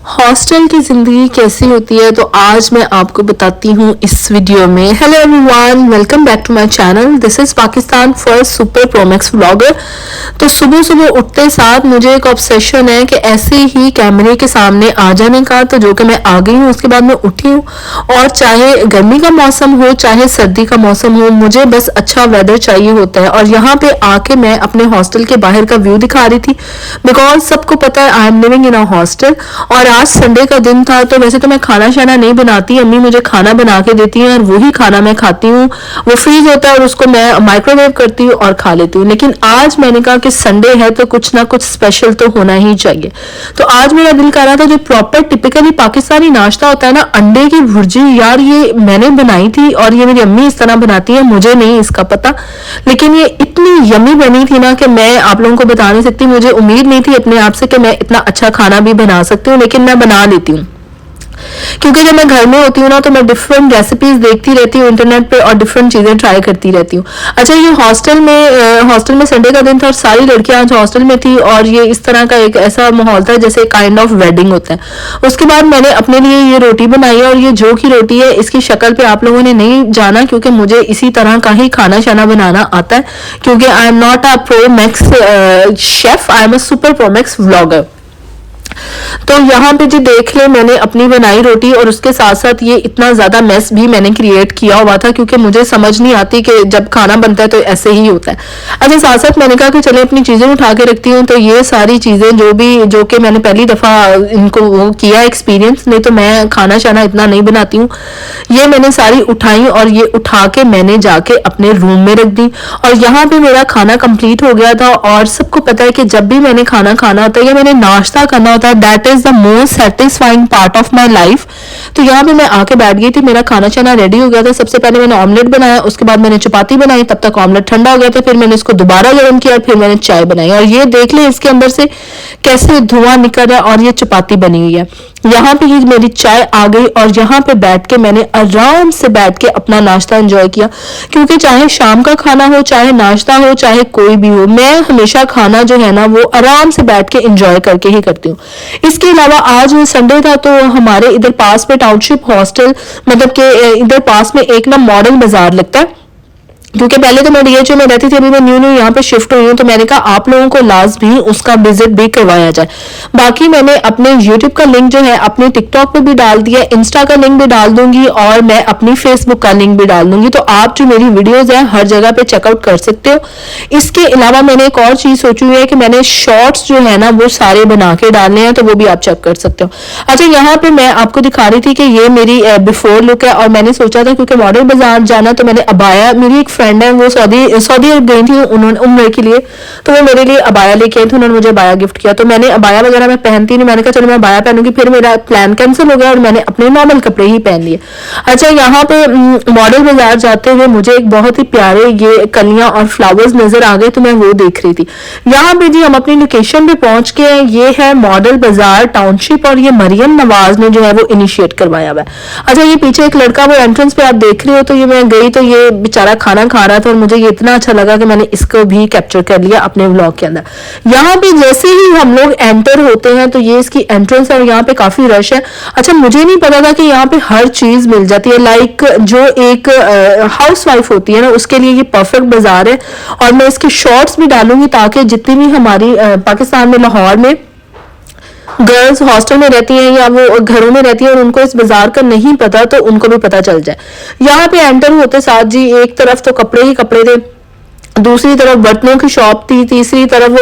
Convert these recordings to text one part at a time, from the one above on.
Hostel की ज़िंदगी कैसी होती है तो आज मैं आपको बताती हूँ इस वीडियो में। Hello everyone, welcome back to my channel. This is Pakistan first super pro max vlogger. तो सुबह सुबह उठते साथ मुझे एक ऑब्सेशन है कि ऐसे ही कैमरे के सामने आ जाने का, तो जो कि मैं आ गई हूँ। उसके बाद मैं उठी हूँ और चाहे गर्मी का मौसम हो चाहे सर्दी का मौसम हो, मुझे बस अच्छा वेदर चाहिए होता है। और यहाँ पे आके मैं अपने हॉस्टल के बाहर का व्यू दिखा रही थी, बिकॉज सबको पता है I am living in a hostel. और आज संडे का दिन था, तो वैसे तो मैं खाना शाना नहीं बनाती, अम्मी मुझे खाना बना के देती हैं और वही खाना मैं खाती हूँ। वो फ्रीज होता है और उसको मैं माइक्रोवेव करती हूँ और खा लेती हूँ। लेकिन आज मैंने कहा कि संडे है तो कुछ ना कुछ स्पेशल तो होना ही चाहिए। तो आज मेरा दिल कर रहा था जो प्रॉपर टिपिकली पाकिस्तानी नाश्ता होता है ना, अंडे की भुर्जी। यार ये मैंने बनाई थी और ये मेरी अम्मी इस तरह बनाती है, मुझे नहीं इसका पता, लेकिन ये इतनी यमी बनी थी ना कि मैं आप लोगों को बता नहीं सकती। मुझे उम्मीद नहीं थी अपने आप से कि मैं इतना अच्छा खाना भी बना सकती हूँ, लेकिन मैं बना लेती हूँ। क्योंकि जब मैं घर में होती हूँ ना, तो मैं डिफरेंट रेसिपीज देखती रहती हूँ इंटरनेट पे और डिफरेंट चीजें ट्राई करती रहती हूँ। अच्छा, ये हॉस्टल में संडे का दिन था और सारी लड़कियां आज हॉस्टल में थी और ये इस तरह का एक ऐसा माहौल था जैसे काइंड ऑफ वेडिंग होता है। उसके बाद मैंने अपने लिए ये रोटी बनाई है और ये जो की रोटी है इसकी शक्ल पे आप लोगों ने नहीं जाना, क्योंकि मुझे इसी तरह का ही खाना शाना बनाना आता है, क्योंकि I am not a pro max chef, I am a super pro max vlogger. तो यहाँ पे जी देख ले, मैंने अपनी बनाई रोटी और उसके साथ साथ ये इतना ज्यादा मेस भी मैंने क्रिएट किया हुआ था, क्योंकि मुझे समझ नहीं आती कि जब खाना बनता है तो ऐसे ही होता है। अच्छा, साथ साथ मैंने कहा कि चले अपनी चीजें उठा के रखती हूँ। तो ये सारी चीजें जो कि मैंने पहली दफा इनको वो किया एक्सपीरियंस, नहीं तो मैं खाना शाना इतना नहीं बनाती हूँ। ये मैंने सारी उठाई और ये उठा के मैंने जाके अपने रूम में रख दी। और यहाँ पे मेरा खाना कंप्लीट हो गया था। और सबको पता है कि जब भी मैंने खाना खाना होता है या मैंने नाश्ता करना होता है, that is the most satisfying part of my life. तो यहाँ पे मैं आके बैठ गई थी, मेरा खाना शाना रेडी हो गया था। सबसे पहले मैंने ऑमलेट बनाया, उसके बाद मैंने चपाती बनाई, तब तक ऑमलेट ठंडा हो गया था। फिर मैंने इसको दोबारा गर्म किया और फिर मैंने चाय बनाई। और ये देख ले इसके अंदर से कैसे धुआं निकल रहा है और ये चपाती बनी हुई है। यहाँ पे ही मेरी चाय आ गई और यहाँ पे बैठ के मैंने आराम से बैठ के अपना नाश्ता एंजॉय किया, क्योंकि चाहे शाम का खाना हो चाहे नाश्ता हो चाहे कोई भी हो, मैं हमेशा खाना जो है ना वो आराम से बैठ के एंजॉय करके ही करती हूँ। इसके अलावा आज संडे था, तो हमारे इधर पास में टाउनशिप हॉस्टल, मतलब कि इधर पास में एक ना मॉडल बाजार लगता है, क्योंकि पहले तो मैं डीएचओ में रहती थी, अभी मैं न्यू यहाँ पे शिफ्ट हुई हूँ। तो मैंने कहा आप लोगों को लाजमी उसका विजिट भी करवाया जाए। बाकी मैंने अपने यूट्यूब का लिंक जो है अपने टिकटॉक पे भी डाल दिया, इंस्टा का लिंक भी डाल दूंगी और मैं अपनी फेसबुक का लिंक भी डाल दूंगी। तो आप जो मेरी वीडियोज है हर जगह पे चेकआउट कर सकते हो। इसके अलावा मैंने एक और चीज सोची हुई है कि मैंने शॉर्ट्स जो है ना वो सारे बना के डालने हैं, तो वो भी आप चेक कर सकते हो। अच्छा, यहाँ पे मैं आपको दिखा रही थी कि ये मेरी बिफोर लुक है। और मैंने सोचा था क्योंकि मॉडल बाजार जाना, तो मैंने अबाया, मेरी एक फ्रेंड है वो सऊदी अरब गई थी उन्होंने उम्र के लिए, तो वो मेरे लिए अबाया लेके आई थी, उन्होंने मुझे अबाया गिफ्ट किया। तो मैंने अबाया वगैरह मैं पहनती नहीं, मैंने कहा चलो मैं अबाया पहनूंगी। फिर मेरा प्लान कैंसिल हो गया और मैंने अपने नॉर्मल कपड़े ही पहन लिए। अच्छा, यहाँ पे मॉडल बाजार जाते हुए मुझे एक बहुत ही प्यारे ये कलियां और फ्लावर्स नजर आ गए, तो मैं वो देख रही थी। यहाँ पे जी हम अपनी लोकेशन पे पहुंच के, ये है मॉडल बाजार टाउनशिप और ये मरियम नवाज ने जो है वो इनिशिएट करवाया हुआ है। अच्छा, ये पीछे एक लड़का वो एंट्रेंस पे आप देख रहे हो, तो ये मैं गई तो ये बेचारा खाना खा रहा था और मुझे ये इतना अच्छा लगा कि मैंने इसको भी कैप्चर कर लिया अपने व्लॉग के अंदर। यहाँ पे जैसे ही हम लोग एंटर होते हैं तो ये इसकी एंट्रेंस है और यहाँ पे काफी रश है। अच्छा, मुझे नहीं पता था कि यहाँ पे हर चीज मिल जाती है, लाइक जो एक हाउस वाइफ होती है ना उसके लिए ये परफेक्ट बाजार है। और मैं इसके शॉर्ट्स भी डालूंगी ताकि जितनी भी हमारी पाकिस्तान में लाहौर में गर्ल्स हॉस्टल में रहती हैं या वो घरों में रहती हैं और उनको इस बाजार का नहीं पता, तो उनको भी पता चल जाए। यहाँ पे एंटर होते साथ जी एक तरफ तो कपड़े ही कपड़े थे, दूसरी तरफ बर्तनों की शॉप थी, तीसरी तरफ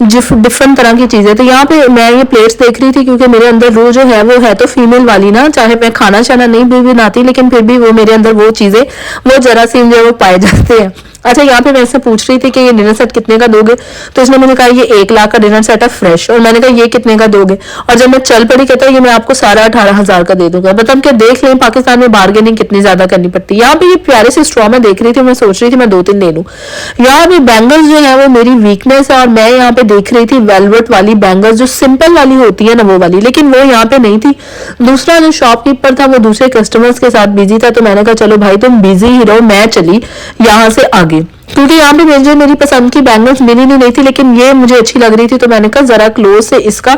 डिफरेंट तरह की चीजें थी। यहाँ पे मैं ये प्लेट्स देख रही थी क्योंकि मेरे अंदर वो जो है वो है तो फीमेल वाली ना, चाहे मैं खाना शाना नहीं भी बनाती लेकिन फिर भी वो मेरे अंदर वो चीजें वो जरासीम जो वो पाए जाते हैं। अच्छा, यहाँ पे मैं इससे पूछ रही थी कि ये डिनर सेट कितने का दोगे, तो इसने मुझे कहा ये 1 लाख का डिनर सेट है फ्रेश। और मैंने कहा ये कितने का दोगे, और जब मैं चल पड़ी कहता है ये मैं आपको 17-18 हज़ार का दे दूंगा। मतलब कि देख लें पाकिस्तान में बार्गेनिंग कितनी ज्यादा करनी पड़ती है। यहाँ पे ये प्यारे से स्ट्रॉ में देख रही थी, मैं सोच रही थी मैं 2-3 ले लूँ। यहाँ पे बैंगल्स जो है वो मेरी वीकनेस है और मैं यहाँ पे देख रही थी वेलवेट वाली बैंगल्स जो सिंपल वाली होती है ना वो वाली, लेकिन वो यहाँ पे नहीं थी। दूसरा जो शॉपकीपर था वो दूसरे कस्टमर्स के साथ बिजी था, तो मैंने कहा चलो भाई तुम बिजी ही रहो, मैं चली यहाँ से आगे। गई, क्योंकि यहाँ पे मुझे मेरी पसंद की बैंगल्स मिली नहीं थी, लेकिन ये मुझे अच्छी लग रही थी, तो मैंने कहा जरा क्लोज से इसका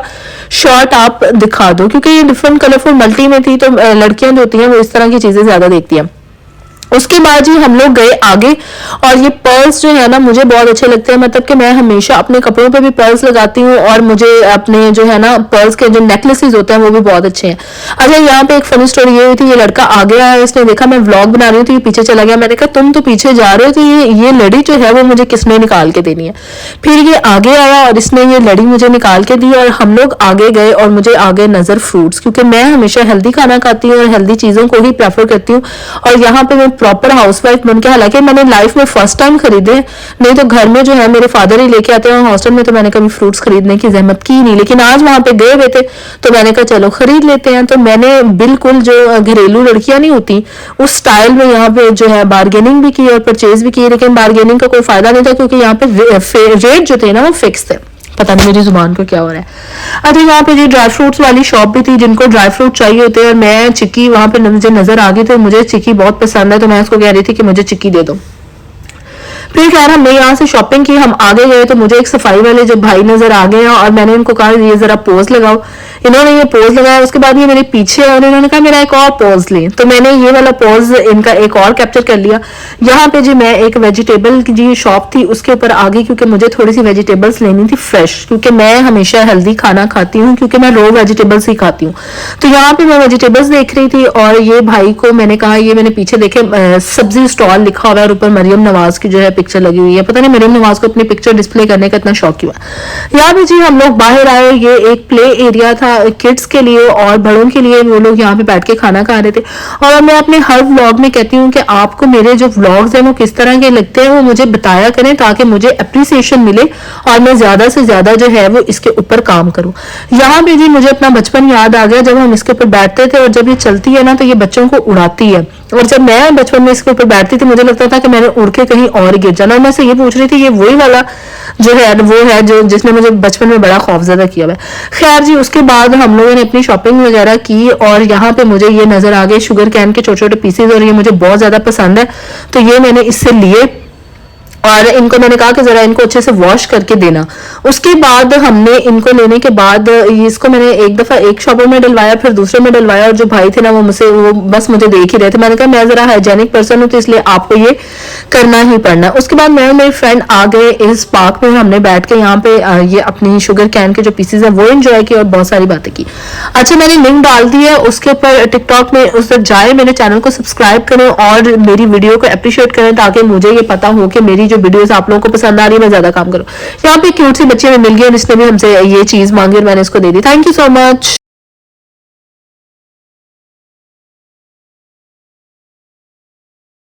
शॉट आप दिखा दो, क्योंकि ये डिफरेंट कलरफुल मल्टी में थी, तो लड़कियां जो होती हैं वो इस तरह की चीजें ज्यादा देखती हैं। उसके बाद जी हम लोग गए आगे, और ये पर्ल्स जो है ना मुझे बहुत अच्छे लगते हैं, मतलब कि मैं हमेशा अपने कपड़ों पे भी पर्ल्स लगाती हूँ, और मुझे अपने जो है ना पर्ल्स के जो नेकलेसेस होते हैं वो भी बहुत अच्छे हैं। अच्छा, यहाँ पे एक फनी स्टोरी ये हुई थी, ये लड़का आगे आया, इसने देखा मैं व्लॉग बना रही हूँ तो ये पीछे चला गया। मैंने कहा तुम तो पीछे जा रहे हो, तो ये लड़ी जो है वो मुझे किसने निकाल के देनी है। फिर ये आगे आया और इसने ये लड़ी मुझे निकाल के दी, और हम लोग आगे गए, और मुझे आगे नजर फ्रूट्स, क्योंकि मैं हमेशा हेल्दी खाना खाती हूँ और हेल्दी चीजों को ही प्रेफर करती हूँ, और यहाँ पे मैं प्रॉपर हाउसवाइफ बनके, हालांकि मैंने लाइफ में फर्स्ट टाइम खरीदे, नहीं तो घर में जो है मेरे फादर ही लेके आते हैं, हॉस्टल में तो मैंने कभी फ्रूट्स खरीदने की जहमत की नहीं, लेकिन आज वहां पे गए हुए थे तो मैंने कहा चलो खरीद लेते हैं। तो मैंने बिल्कुल जो घरेलू लड़कियां नहीं होती उस स्टाइल में यहाँ पे जो है बार्गेनिंग भी की और परचेज भी की, लेकिन बार्गेनिंग का कोई फायदा नहीं था, क्योंकि यहाँ पे रेट जो थे ना वो फिक्स थे। पता नहीं मेरी जुबान को क्या हो रहा है। अच्छा, यहाँ पे जी ड्राई फ्रूट्स वाली शॉप भी थी, जिनको ड्राई फ्रूट चाहिए होते हैं, और मैं चिक्की वहां पे मुझे नजर आ गई, तो मुझे चिक्की बहुत पसंद है, तो मैं उसको कह रही थी कि मुझे चिक्की दे दो। फिर खैर हमने यहाँ से शॉपिंग की, हम आगे गए तो मुझे एक सफाई वाले जो भाई नजर आ गए, और मैंने इनको कहा ये जरा पोज लगाओ। इन्होंने ये पोज लगाया, उसके बाद ये मेरे पीछे और इन्होंने कहा मेरा एक और पोज लें, तो मैंने ये वाला पोज इनका एक और कैप्चर कर लिया। यहाँ पे जी मैं एक वेजिटेबल की जी शॉप थी उसके ऊपर आ गई, क्योंकि मुझे थोड़ी सी वेजिटेबल्स लेनी थी फ्रेश, क्योंकि मैं हमेशा हेल्दी खाना खाती हूँ, क्योंकि मैं रो वेजिटेबल्स ही खाती हूँ। तो यहाँ पे मैं वेजिटेबल्स देख रही थी, और ये भाई को मैंने कहा, ये मैंने पीछे देखे सब्जी स्टॉल लिखा हुआ है और ऊपर मरियम नवाज की जो है पिक्चर लगी हुई है। पता नहीं मरियम नवाज को अपनी पिक्चर डिस्प्ले करने का इतना शौक हुआ। यहाँ पे जी हम लोग बाहर आए, ये एक प्ले एरिया था किड्स के लिए और बड़ों के लिए, वो लोग यहाँ पे बैठ के खाना खा रहे थे। और मैं अपने हर व्लॉग में कहती हूँ कि आपको मेरे जो व्लॉग्स हैं वो किस तरह के लगते हैं वो मुझे बताया करें, ताकि मुझे अप्रिसिएशन मिले और मैं ज्यादा से ज्यादा जो है वो इसके ऊपर काम करूँ। यहाँ पे जी मुझे अपना बचपन याद आ गया, जब हम इसके ऊपर बैठते थे, और जब ये चलती है ना तो ये बच्चों को उड़ाती है, और जब मैं बचपन में इसके ऊपर बैठती थी मुझे लगता था कि मैंने उड़ के कहीं और गिर जाना। और मैं से ये पूछ रही थी ये वही वाला जो है वो है जो जिसने मुझे बचपन में बड़ा खौफजदा किया हुआ है। खैर जी उसके बाद हम लोगों ने अपनी शॉपिंग वगैरह की, और यहाँ पे मुझे ये नजर आ गए शुगर कैन के छोटे छोटे पीसेज, और ये मुझे बहुत ज्यादा पसंद है, तो ये मैंने इससे लिए, और इनको मैंने कहा कि जरा इनको अच्छे से वॉश करके देना। उसके बाद हमने इनको लेने के बाद इसको मैंने एक दफा एक शॉपर में डलवाया, फिर दूसरे में डलवाया, और जो भाई थे ना वो बस मुझे देख ही रहे थे। मैंने कहा मैं जरा हाइजेनिक पर्सन हूँ तो इसलिए आपको ये करना ही पड़ना। उसके बाद मैं और मेरी फ्रेंड आ गए इस पार्क में, हमने बैठ के यहाँ पे ये अपनी शुगर कैन के जो पीसेज है वो एंजॉय किए और बहुत सारी बातें की। अच्छा, मैंने लिंक डाल दी है उसके ऊपर टिकटॉक में, उस पर जाए, मेरे चैनल को सब्सक्राइब करें और मेरी वीडियो को अप्रिशिएट करें, ताकि मुझे ये पता हो कि मेरी जो वीडियोस आप लोगों को पसंद आ रही है मैं ज्यादा काम करूं। यहाँ पे क्यूट सी बच्ची में मिल गई और इसने भी हमसे ये चीज मांगी और मैंने इसको दे दी। Thank you so much.